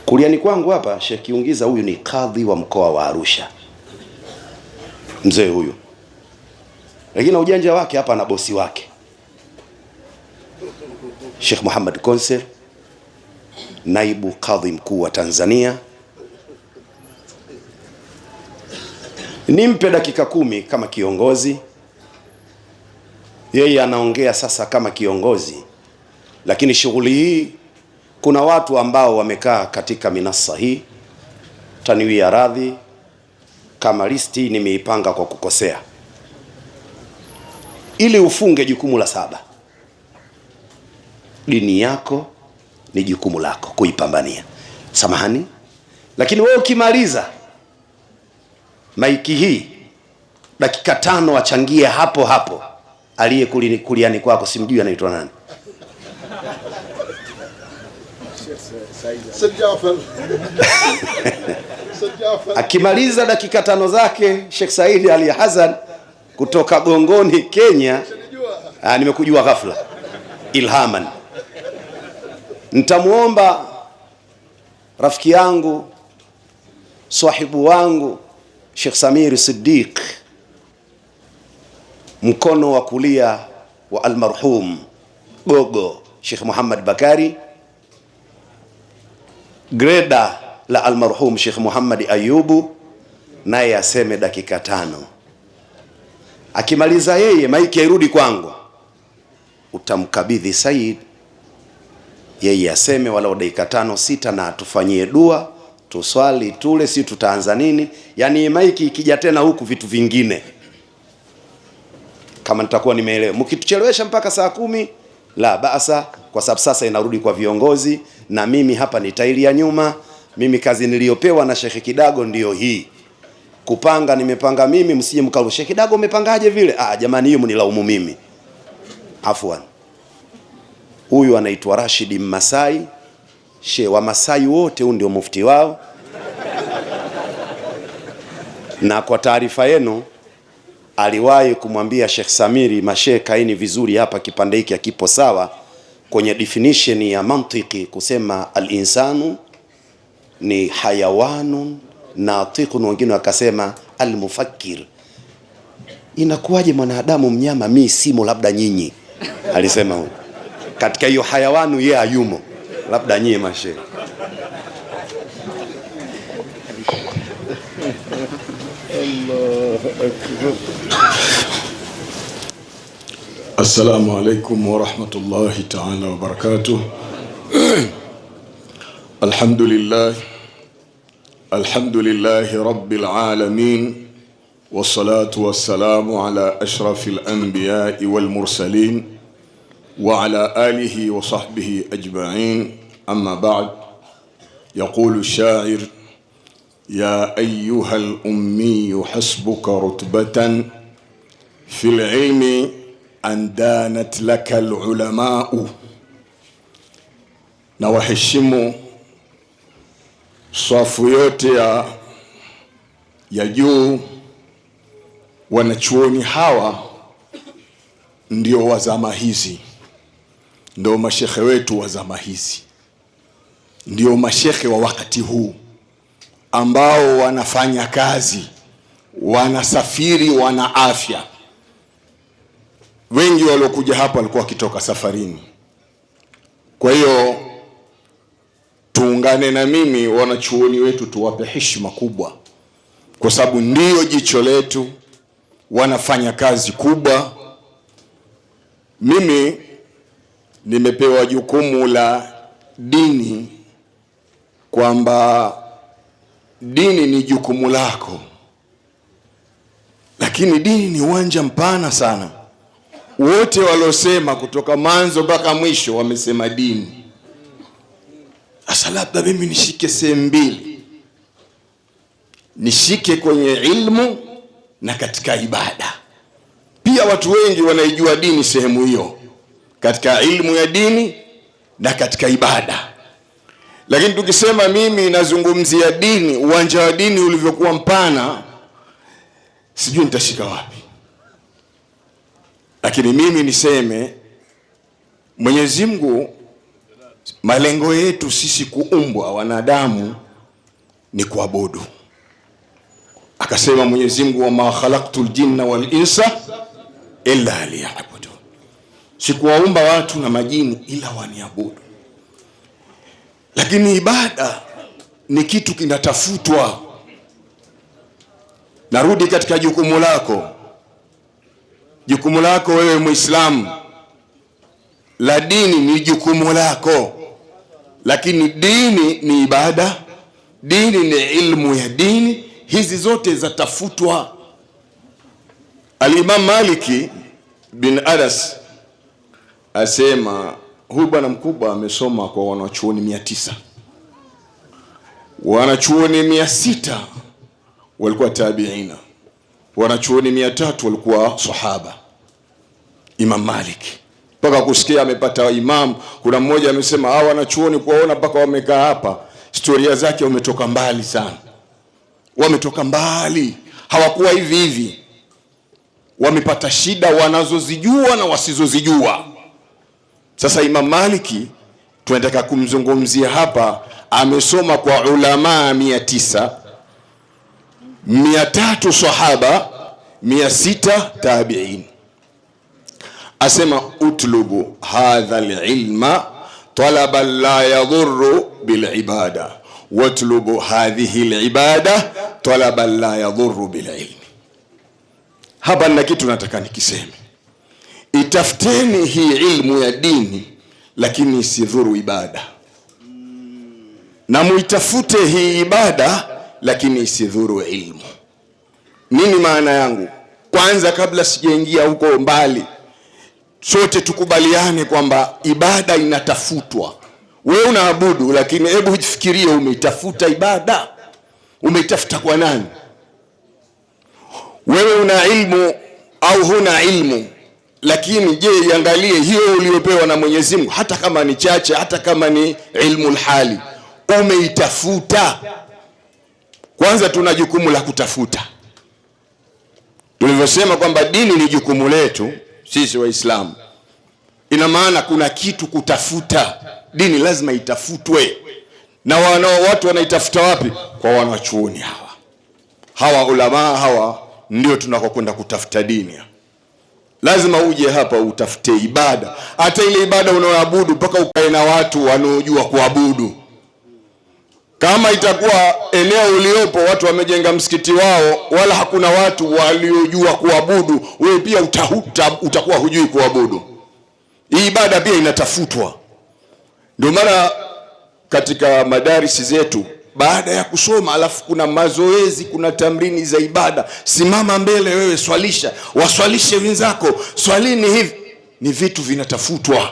Kuliani kwangu hapa Sheikh Kiungiza, huyu ni kadhi wa mkoa wa Arusha, mzee huyu, lakini na ujanja wake hapa na bosi wake Sheikh Muhammad Konser, naibu kadhi mkuu wa Tanzania. Nimpe dakika 10 kama kiongozi, yeye anaongea sasa kama kiongozi, lakini shughuli hii kuna watu ambao wamekaa katika minasa hii, taniwia radhi kama listi nimeipanga kwa kukosea. Ili ufunge jukumu la 7, dini yako ni jukumu lako kuipambania. Samahani, lakini wewe ukimaliza maiki hii dakika 5 achangie hapo hapo. Aliye kuliani kwako simjui anaitwa nani? Akimaliza dakika 5 zake Sheikh Said Ali Hassan kutoka Gongoni, Kenya. Nimekujua ghafla ilhaman. Nitamuomba rafiki yangu, sahibu wangu Sheikh Samir Siddiq, mkono wa kulia wa almarhum gogo Sheikh Muhammad Bakari, greda la almarhum Sheikh Muhammad Ayubu, naye aseme dakika 5. Akimaliza yeye maiki irudi kwangu, utamkabidhi Said, yeye aseme walau dakika 5 6, na tufanyie dua, tuswali, tule, si tutaanza nini. Yani maiki ikija tena huku vitu vingine kama nitakuwa nimeelewa. Mkituchelewesha mpaka saa 10 la baasa, kwa sababu sasa inarudi kwa viongozi na mimi hapa nitailia nyuma. Mimi kazi niliyopewa na Sheikh Kidago ndiyo hii, kupanga nimepanga mimi, msije mkalu Sheikh Kidago umepangaje vile. Jamani, hiyo mnilaumu mimi. Afwan. Huyu anaitwa Rashid Masai, shehe wa Masai wote, huyu ndio mufti wao. Na kwa taarifa yenu, aliwahi kumwambia Sheikh Samiri, mashehe kaini vizuri hapa, kipande hiki hakipo sawa kwenye definition ya mantiki, kusema al-insanu ni hayawanun natiqun, wengine wakasema al-mufakkir. Inakuwaje mwanadamu mnyama, mimi simo, labda nyinyi? Alisema huyo. Katika hiyo hayawanu yeye ayumo, labda nyinyi mashehe. Assalamu alaikum wa rahmatullahi ta'ala wa barakatuh. Alhamdulillahi rabbil alamin, wassalatu wassalamu ala ashrafil anbiya'i wal mursalin wa ala alihi wa sahbihi ajma'in. Amma ba'd, yaqulu ash-sha'ir: ya ayyuhal ummi hasbuka rutbatan fil ilmi an danat laka al-ulama'u. Na waheshimu swafu yote ya juu, wanachuoni hawa ndio wa zama hizi, ndio mashekhe wetu wa zama hizi, ndio mashekhe wa wakati huu ambao wanafanya kazi, wanasafiri, wana afya. Wengi waliokuja hapa walikuwa wakitoka safarini. Kwa hiyo tuungane na mimi, wanachuoni wetu, tuwape heshima kubwa, kwa sababu ndio jicho letu, wanafanya kazi kubwa. Mimi nimepewa jukumu la dini, kwamba dini ni jukumu lako, lakini dini ni uwanja mpana sana. Wote waliosema kutoka mwanzo mpaka mwisho wamesema dini. Sasa labda mimi nishike sehemu mbili, nishike kwenye ilmu na katika ibada. Pia watu wengi wanaijua dini sehemu hiyo, katika ilmu ya dini na katika ibada. Lakini tukisema mimi nazungumzia dini, uwanja wa dini ulivyokuwa mpana, sijui nitashika wapi. Lakini mimi niseme Mwenyezi Mungu Malengo yetu sisi kuumbwa wanadamu ni kuabudu. Akasema Mwenyezi Mungu, wa ma khalaqtul jinna wal insa illa liya'budun, sikuwaumba watu na majini ila waniabudu. Lakini ibada ni kitu kinatafutwa. Narudi katika jukumu lako. Jukumu lako wewe Muislamu la dini ni jukumu lako, lakini dini ni ibada, dini ni ilmu ya dini. Hizi zote zatafutwa. Al-Imam Maliki bin Anas asema huyu bwana mkubwa amesoma kwa wanachuoni 900. Wanachuoni 600 walikuwa tabiina, wanachuoni 300 walikuwa sahaba. Imam Malik mpaka kusikia amepata imam. Kuna mmoja amesema hawa wanachuoni kuwaona mpaka wamekaa hapa, historia zake wametoka mbali sana, wametoka mbali, hawakuwa hivi hivi, wamepata shida wanazozijua na wasizozijua. Sasa Imam Maliki tunataka kumzungumzia hapa. Amesoma kwa ulama 900, 300 sahaba, 600 tabi'in. Asema utlubu hadha al-ilma talaban la yadhurru bil ibada, watlubu hadhihi al-ibada talaban la yadhurru bil ilmi. Hapa na kitu nataka nikiseme, itafuteni hii ilmu ya dini lakini isidhuru ibada, na muitafute hii ibada lakini isidhuru ilmu. Nini maana yangu? Kwanza, kabla sijaingia huko mbali, sote tukubaliane kwamba ibada inatafutwa. Wewe unaabudu, lakini hebu ujifikirie, umeitafuta ibada, umeitafuta kwa nani? Wewe una ilmu au huna ilmu, lakini je, iangalie hiyo uliyopewa na Mwenyezi Mungu, hata kama ni chache, hata kama ni ilmu hali, umeitafuta? Kwanza tuna jukumu la kutafuta. Tulivyosema kwamba dini ni jukumu letu sisi Waislamu, ina maana kuna kitu kutafuta. Dini lazima itafutwe. Na watu wanaitafuta wapi? Kwa wanachuoni hawa ulama hawa, ndio tunakokwenda kutafuta dini. Lazima uje hapa utafute ibada, hata ile ibada unaoabudu mpaka ukae na watu wanaojua kuabudu. Kama itakuwa eneo uliopo watu wamejenga msikiti wao, wala hakuna watu waliojua kuabudu, wewe pia utakuwa hujui kuabudu. Hii ibada pia inatafutwa. Ndio maana katika madarisi zetu, baada ya kusoma alafu kuna mazoezi, kuna tamrini za ibada. Simama mbele wewe, swalisha, waswalishe wenzako, swalini hivi. Ni vitu vinatafutwa.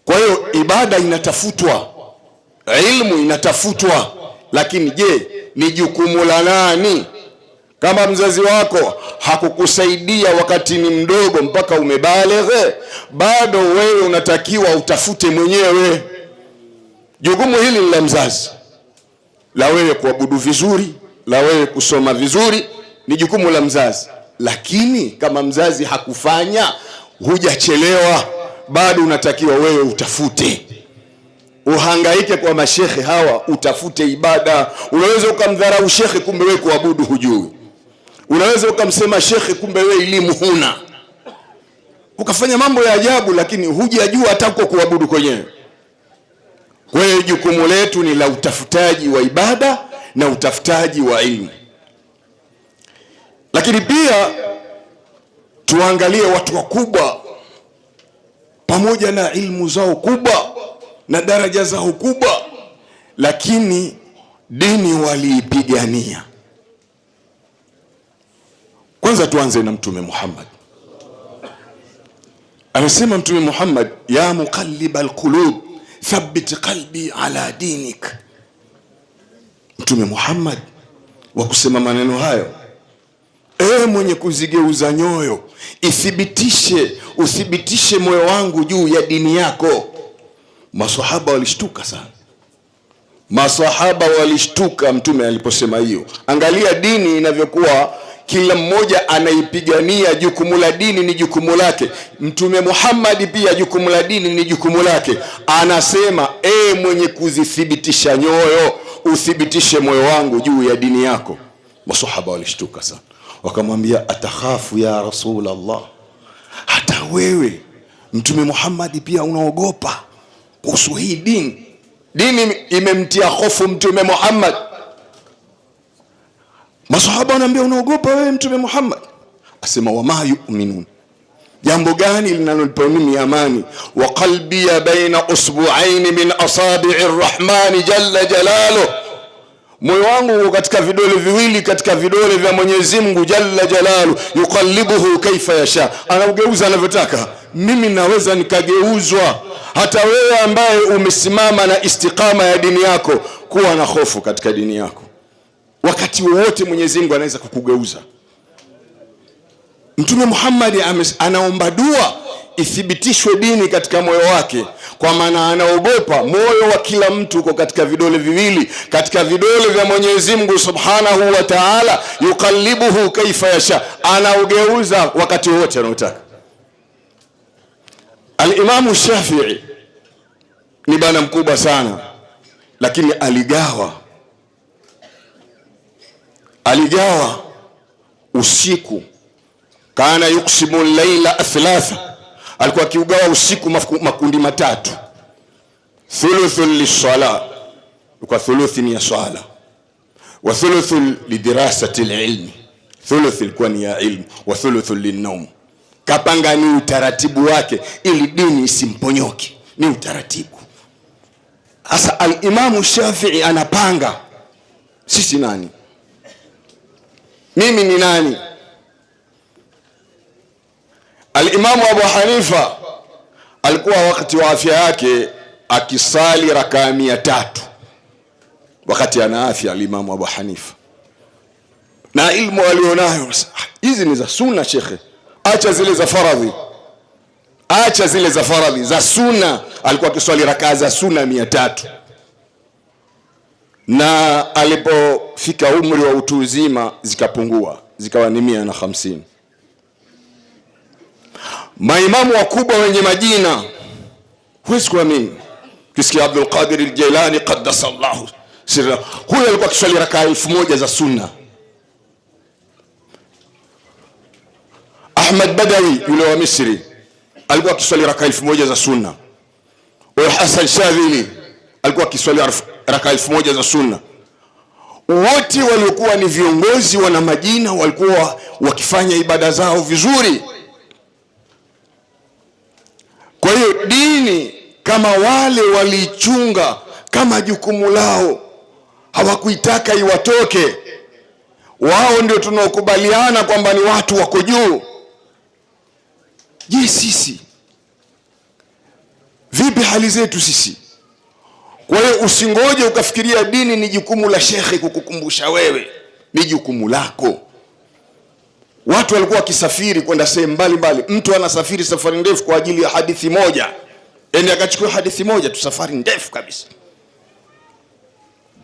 Kwa hiyo ibada inatafutwa, ilmu inatafutwa. Lakini je, ni jukumu la nani? Kama mzazi wako hakukusaidia wakati ni mdogo mpaka umebaleghe, bado wewe unatakiwa utafute mwenyewe. Jukumu hili ni la mzazi, la wewe kuabudu vizuri, la wewe kusoma vizuri, ni jukumu la mzazi. Lakini kama mzazi hakufanya, hujachelewa, bado unatakiwa wewe utafute. Uhangaike kwa mashekhe hawa, utafute ibada. Unaweza ukamdharau shekhe, kumbe wewe kuabudu hujui. Unaweza ukamsema shekhe, kumbe wewe elimu huna. Ukafanya mambo ya ajabu, lakini hujajua hata uko kuabudu kwenyewe. Kwa hiyo jukumu letu ni la utafutaji wa ibada na utafutaji wa ilmu. Lakini pia tuangalie watu wakubwa, pamoja na ilmu zao kubwa na daraja zao kubwa, lakini dini waliipigania. Kwanza tuanze na Mtume Muhammad. Anasema Mtume Muhammad, ya muqallibal qulub thabbit qalbi ala dinik. Mtume Muhammad wa kusema maneno hayo, mwenye kuzigeuza nyoyo, uthibitishe moyo wangu juu ya dini yako. Maswahaba walishtuka sana. Maswahaba walishtuka Mtume aliposema hiyo. Angalia dini inavyokuwa kila mmoja anaipigania. Jukumu la dini ni jukumu lake. Mtume Muhammad pia jukumu la dini ni jukumu lake. Anasema, mwenye kuzithibitisha nyoyo, uthibitishe moyo wangu juu ya dini yako. Masahaba walishtuka sana, wakamwambia, atakhafu ya Rasulullah, hata wewe Mtume Muhammad pia unaogopa kuhusu hii dini? Dini imemtia hofu Mtume Muhammad. Masahaba wanaambia, unaogopa wewe Mtume Muhammad? Asema, wama yu'minun, jambo gani linalonipa mimi amani? Wa qalbi baina usbu'ain min asabi'i arrahman jalla jalaluhu, moyo wangu katika vidole viwili katika vidole vya Mwenyezi Mungu jalla jalaluhu. Yuqallibuhu kaifa yasha, anaugeuza anavyotaka. Mimi naweza nikageuzwa. Hata wewe ambaye umesimama na istiqama ya dini yako, kuwa na hofu katika dini yako. Wakati wowote Mwenyezi Mungu anaweza kukugeuza. Mtume Muhammad anaomba dua ithibitishwe dini katika moyo wake, kwa maana anaogopa. Moyo wa kila mtu uko katika vidole viwili, katika vidole vya Mwenyezi Mungu Subhanahu wa Ta'ala. Yuqallibuhu kaifa yasha, anaugeuza wakati wote anaotaka. Al-Imam Shafi'i ni bana mkubwa sana, lakini aligawa usiku. Kana yuksimu al-laila thalatha, alikuwa akiugawa usiku makundi matatu. Thuluthun lis-sala, kwa thuluthi ni ya swala, wa thuluthun lidirasati al-ilmi, thuluthi ilikuwa ni ya ilmu, wa thuluthun lin-nawm. Kapanga ni utaratibu wake ili dini isimponyoke, ni utaratibu. Sasa al-Imam Shafi'i anapanga, sisi nani? Mimi ni nani? Al-Imam Abu Hanifa alikuwa wakati wa afya yake akisali rakaa 300 wakati ana afya. Al-Imam Abu Hanifa na ilmu alionayo, hizi ni za sunna shekhe, acha zile za faradhi, acha zile za faradhi, za sunna. Alikuwa akiswali rakaa za sunna 300, na alipofika umri wa utu uzima zikapungua, zikawa ni 150. Maimamu wakubwa wenye majina, huwezi kuamini, kisikia Abdul Qadir al-Jilani qaddasallahu sirra, huyo alikuwa akiswali rakaa 1000 za sunna. Ahmad Badawi yule wa Misri alikuwa akiswali rakaa 1000 za sunna. Wa Hassan Shadhili alikuwa akiswali rakaa 1000 za sunna. Wote waliokuwa ni viongozi, wana majina, walikuwa wakifanya ibada zao vizuri. Kwa hiyo dini kama wale walichunga kama jukumu lao, hawakuitaka iwatoke. Wao ndio tunaokubaliana kwamba ni watu wako juu. Je, sisi vipi hali zetu sisi? Kwa hiyo usingoje ukafikiria dini ni jukumu la shekhe kukukumbusha wewe, ni jukumu lako. Watu walikuwa wakisafiri kwenda sehemu mbalimbali. Mtu anasafiri safari ndefu kwa ajili ya hadithi moja, ende akachukua hadithi moja tu, safari ndefu kabisa.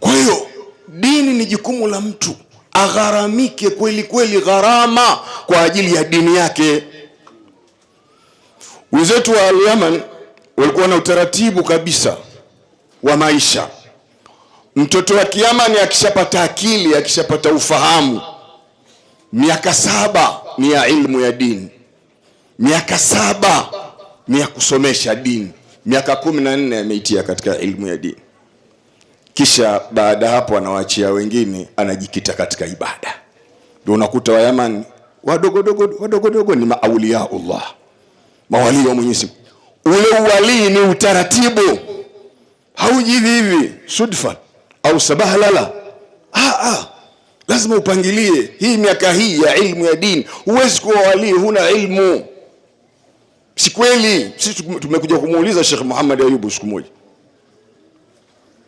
Kwa hiyo dini ni jukumu la mtu, agharamike kweli kweli gharama kwa ajili ya dini yake. Wenzetu wa Yemen walikuwa na utaratibu kabisa wa maisha. Mtoto wa Kiyamani akishapata akili, akishapata ufahamu, miaka 7 ni ya ilmu ya dini, miaka 7 ni ya kusomesha dini, miaka 14 ameitia katika ilmu ya dini. Kisha baada hapo anawaachia wengine, anajikita katika ibada. Ndio unakuta wa Yemen wadogo ni maauliaullah, mawali wa Mwenyezi Mungu. Ule uwali ni utaratibu, hauji hivi sudfa au sabahalala. Lazima upangilie. Hii miaka hii ya ilmu ya dini, huwezi kuwa wali huna ilmu. Si kweli. Sisi tumekuja kumuuliza Sheikh Muhammad Ayubu siku moja.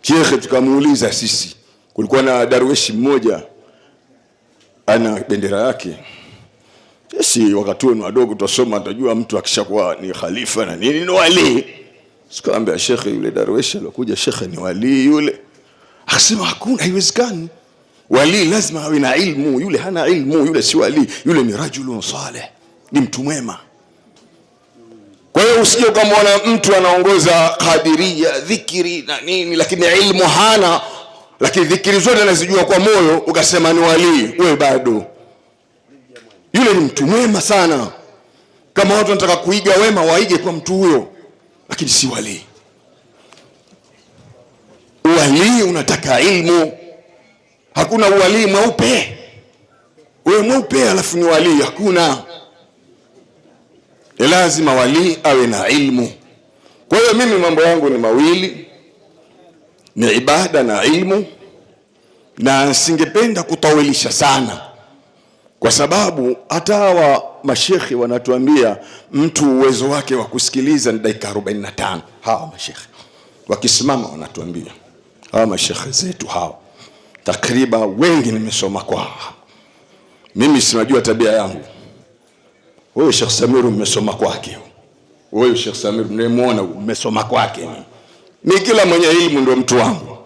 Sheikh, tukamuuliza sisi, kulikuwa na darweshi mmoja ana bendera yake. Sisi wakati wenu wadogo tutasoma, tutajua mtu akishakuwa ni khalifa na nini ni wali. Sikamwambia Sheikh, yule darweshi alikuja Sheikh ni wali yule. Akasema hakuna, haiwezekani. Wali lazima awe na ilmu. Yule hana ilmu, yule si wali, yule ni rajulun salih, ni mtu mwema. Kwa hiyo usije ukamwona mtu anaongoza Qadiria, dhikiri na nini, lakini ilmu hana, lakini dhikiri zote anazijua kwa moyo, ukasema ni wali. Wewe bado, yule ni mtu mwema sana. Kama watu wanataka kuiga wema, waige kwa mtu huyo, lakini si wali. Wali unataka ilmu. Hakuna wali mweupe, wewe mweupe alafu ni wali, hakuna. Lazima wali awe na ilmu. Kwa hiyo mimi mambo yangu ni mawili, ni ibada na ilmu, na singependa kutawilisha sana, kwa sababu hata hawa mashekhi wanatuambia mtu uwezo wake wa kusikiliza ni dakika 45. Hawa mashekhi wakisimama wanatuambia, hawa mashekhi zetu hawa takriban wengi nimesoma kwao. Mimi sinajua tabia yangu. Wewe Sheikh Samiru mmesoma kwake. Wewe Sheikh Samiru mnamuona mmesoma kwake. Mimi kila mwenye elimu ndio mtu wangu.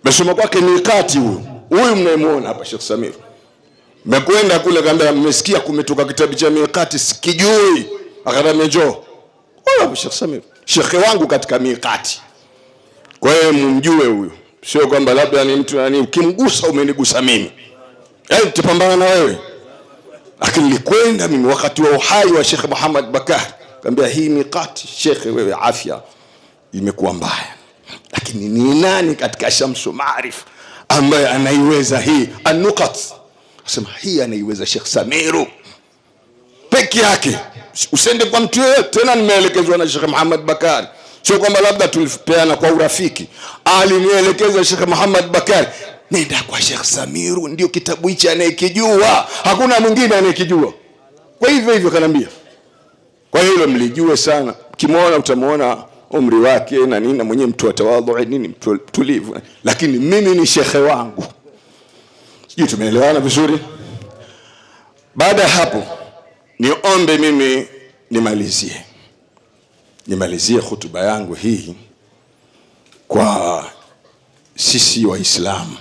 Mmesoma kwake ni kati huyu. Huyu mnamuona hapa Sheikh Samiru. Mmekwenda kule kaambia mmesikia kumetoka kitabu cha Miqati sikijui. Akadhamia njoo. Wewe Sheikh Samiru, Sheikh wangu katika Miqati. Kwa hiyo mumjue huyu. Sio kwamba labda ni mtu yani ukimgusa umenigusa mimi. Yaani tupambana na wewe. Lakini nilikwenda mimi wakati wa uhai wa Sheikh Muhammad Bakar, kaambia hii Miqati Sheikh, wewe afya imekuwa mbaya, lakini ni nani katika Shamsu Maarif ambaye anaiweza hii an-nuqat? Asema hii anaiweza Sheikh Samiru peke yake, usende kwa mtu yeyote. Tena nimeelekezwa na Sheikh Muhammad Bakar, sio kwamba labda tulipeana kwa urafiki. Alinielekeza Sheikh Muhammad Bakar, nenda kwa Sheikh Samiru, ndio kitabu hichi anayekijua, hakuna mwingine anayekijua. Kwa hivyo kanambia. Kwa hiyo mlijue sana, kimwona utamuona umri wake na nini, na mwenyewe mtu atawadhu nini, mtu tulivu, lakini mimi ni shekhe wangu. Sijui tumeelewana vizuri? Baada ya hapo niombe mimi nimalizie hutuba yangu hii kwa sisi Waislamu.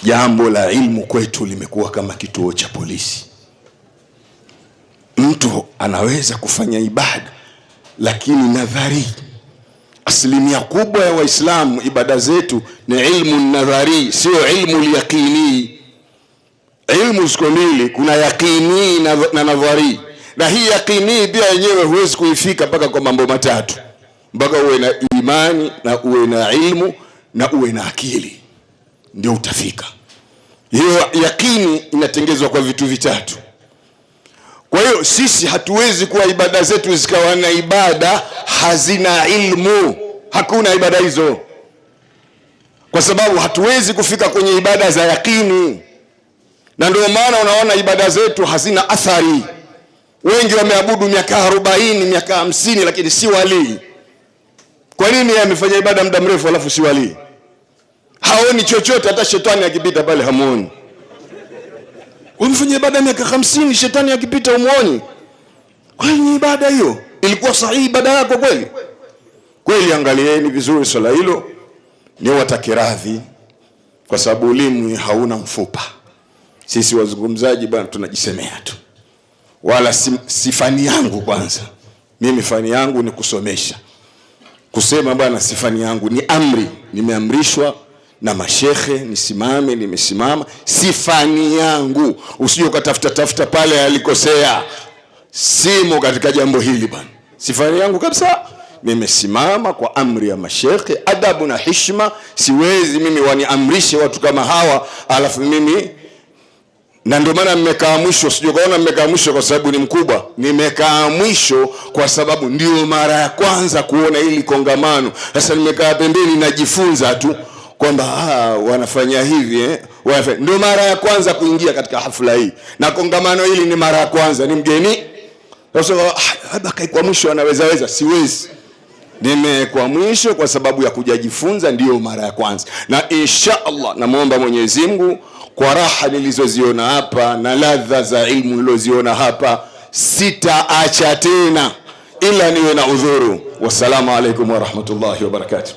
Jambo la ilmu kwetu limekuwa kama kituo cha polisi. Mtu anaweza kufanya ibada lakini nadhari. Asilimia kubwa ya Waislamu ibada zetu ni ilmu nadhari, sio ilmu yaqini. Ilmu ziko mbili, kuna yaqini na nadhari. Na hii yaqini pia yenyewe huwezi kuifika mpaka kwa mambo matatu. Mpaka uwe na imani na uwe na ilmu na uwe na akili, ndio utafika. Hiyo yaqini inatengezwa kwa vitu vitatu. Kwa hiyo sisi hatuwezi kuwa ibada zetu zikawa na ibada hazina ilmu. Hakuna ibada hizo, kwa sababu hatuwezi kufika kwenye ibada za yaqini. Na ndio maana unaona ibada zetu hazina athari. Wengi wameabudu miaka 40, miaka 50, lakini si wali. Kwa nini yeye amefanya ibada muda mrefu alafu si wali? Haoni chochote, hata shetani akipita pale hamuoni. Umefanya ibada miaka 50, shetani akipita umuoni. Kwa nini ibada hiyo? Ilikuwa sahihi ibada yako kweli? Kweli angalieni vizuri swala hilo. Ni watake radhi, kwa sababu ulimi hauna mfupa. Sisi wazungumzaji bwana tunajisemea tu. Wala si fani yangu kwanza. Mimi fani yangu ni kusomesha. Kusema bwana sifani yangu ni amri, nimeamrishwa na mashekhe nisimame, nimesimama. Sifani yangu, usije ukatafuta pale alikosea. Simo katika jambo hili bwana, sifani yangu kabisa. Nimesimama kwa amri ya mashekhe, adabu na heshima. Siwezi mimi waniamrishe watu kama hawa alafu mimi. Na ndio maana mmekaa mwisho. Sio kaona mmekaa mwisho kwa sababu ni mkubwa. Nimekaa mwisho kwa sababu ndio mara ya kwanza kuona hili kongamano. Sasa nimekaa pembeni najifunza tu kwamba wanafanya hivi ndio mara ya kwanza kuingia katika hafla hii. Na kongamano hili ni mara ya kwanza, ni mgeni. Sasa labda kai kwa mwisho anaweza, siwezi. Nimekuwa mwisho kwa sababu ya kujifunza, ndio mara ya kwanza. Na insha Allah namuomba Mwenyezi Mungu kwa raha nilizoziona hapa na ladha za ilmu nilizoziona hapa, sitaacha tena ila niwe na udhuru. Wassalamu alaikum wa rahmatullahi wa barakatuh.